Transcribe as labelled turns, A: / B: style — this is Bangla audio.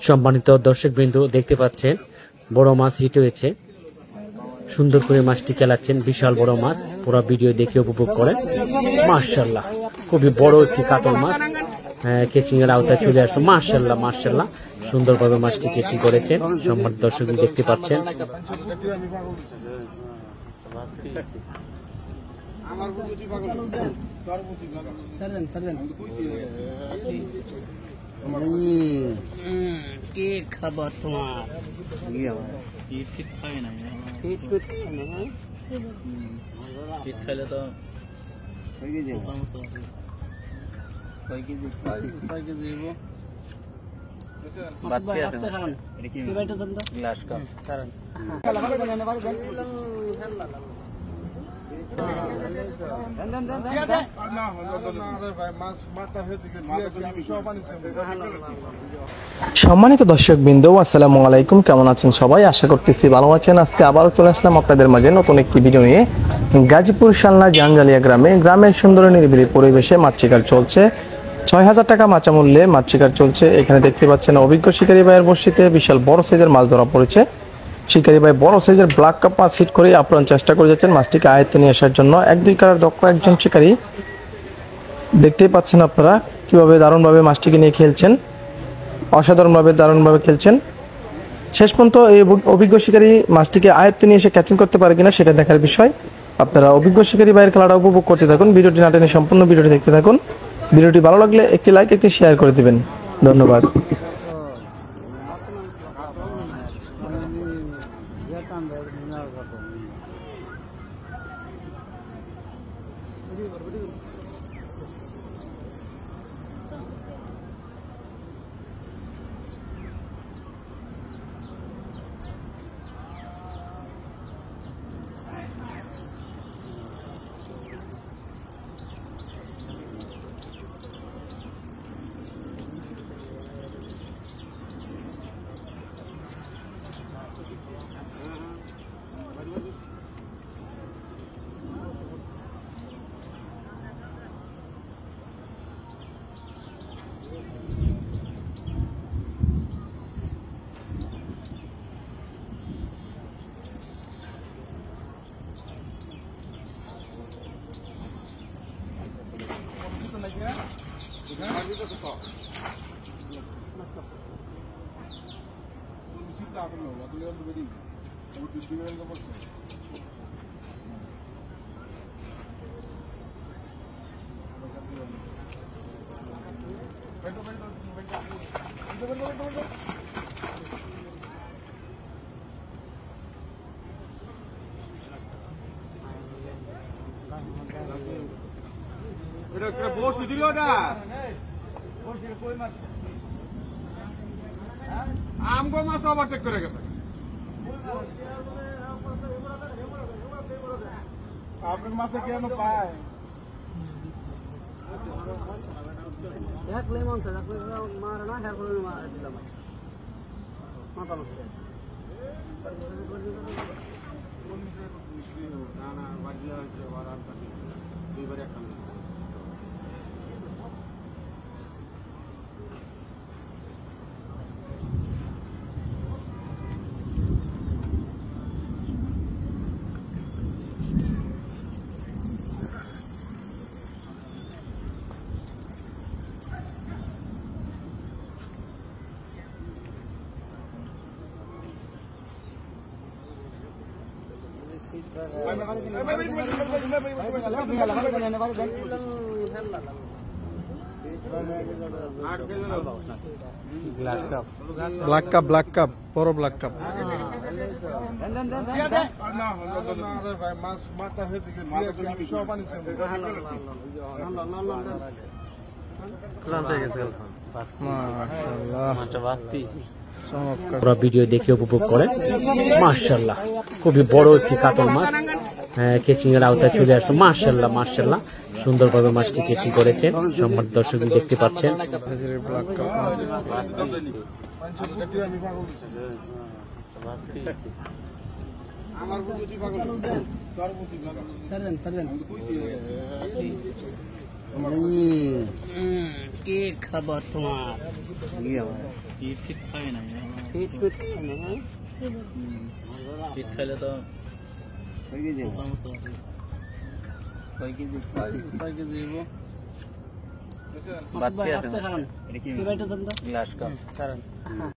A: সম্মানিত দর্শকবৃন্দ দেখতে পাচ্ছেন বড় মাছ হিট হয়েছে। সুন্দর করে মাছটি খেলাচ্ছেন, বিশাল বড় মাছ। পুরো ভিডিও দেখে উপভোগ করেন। মাশাআল্লাহ, খুবই বড় একটি কাতল মাছ কেচিং এর আওতায় চলে আসলো। মাশাআল্লাহ মাশাআল্লাহ, সুন্দরভাবে মাছটি কেচিং করেছেন। সম্মানিত দর্শক দেখতে পাচ্ছেন।
B: কি খাবার তোমার খাইলে তো 6 কেজি গ্লাস কাপ
C: সম্মানিত দর্শকবৃন্দ, আসসালামু আলাইকুম। কেমন আছেন সবাই? আশা করতেছি ভালো আছেন। আজকে আবারও চলে আসলাম আপনাদের মাঝে নতুন একটি ভিডিও নিয়ে। গাজীপুর শালনা জানজালিয়া গ্রামের সুন্দর নিরিবিলি পরিবেশে মাছ শিকার চলছে। ৬,০০০ টাকা মাচা মূল্যে মাছ শিকার চলছে। এখানে দেখতে পাচ্ছেন অভিজ্ঞ শিকারী ভাইয়ের বড়শিতে বিশাল বড় সাইজের মাছ ধরা পড়েছে। শিকারী ভাই বড় সাইজের ব্ল্যাক কাপ মাছ হিট করে আপ্রাণ চেষ্টা করে যাচ্ছেন মাছটিকে আয়ত্তে নিয়ে আসার জন্য। ১-২ কালার দক্ষ একজন শিকারী। দেখতেই পাচ্ছেন আপনারা কিভাবে দারুণভাবে মাছটিকে নিয়ে খেলছেন, দারুণভাবে খেলছেন। শেষ পর্যন্ত এই অভিজ্ঞ শিকারী মাছটিকে আয়ত্তে নিয়ে এসে ক্যাচিং করতে পারে কিনা সেটা দেখার বিষয়। আপনারা অভিজ্ঞ শিকারী ভাইয়ের খেলাটা উপভোগ করতে থাকুন। ভিডিওটি না টেনে সম্পূর্ণ ভিডিওটি দেখতে থাকুন। ভিডিওটি ভালো লাগলে একটি লাইক, একটি শেয়ার করে দিবেন। ধন্যবাদ।
D: বসে দিল না আমগো মাছ ওভারটেক করে গেছে। আপনার মাছে কেন পায় না বাড়ি হয়েছে দুইবারে একটা ব্ল্যাক কাপ বড় ব্ল্যাক কাপ
A: পুরো ভিডিও দেখে উপভোগ করেন। মাশাআল্লাহ, খুবই বড় একটি কাতল মাছ কেচিং এর আওতায় চলে আসলো। মাশাআল্লাহ মাশাআল্লাহ, সুন্দরভাবে মাছটি কেচিং করেছেন। সম্মানিত দর্শক দেখতে পাচ্ছেন।
B: পিট খাবো তোমার পিট ফিট খাবে না পিট ফিট খাবে না পিট খাইলে তো 6 কেজি 6 কেজি হইব বাদ কি আছে গ্লাস কাপ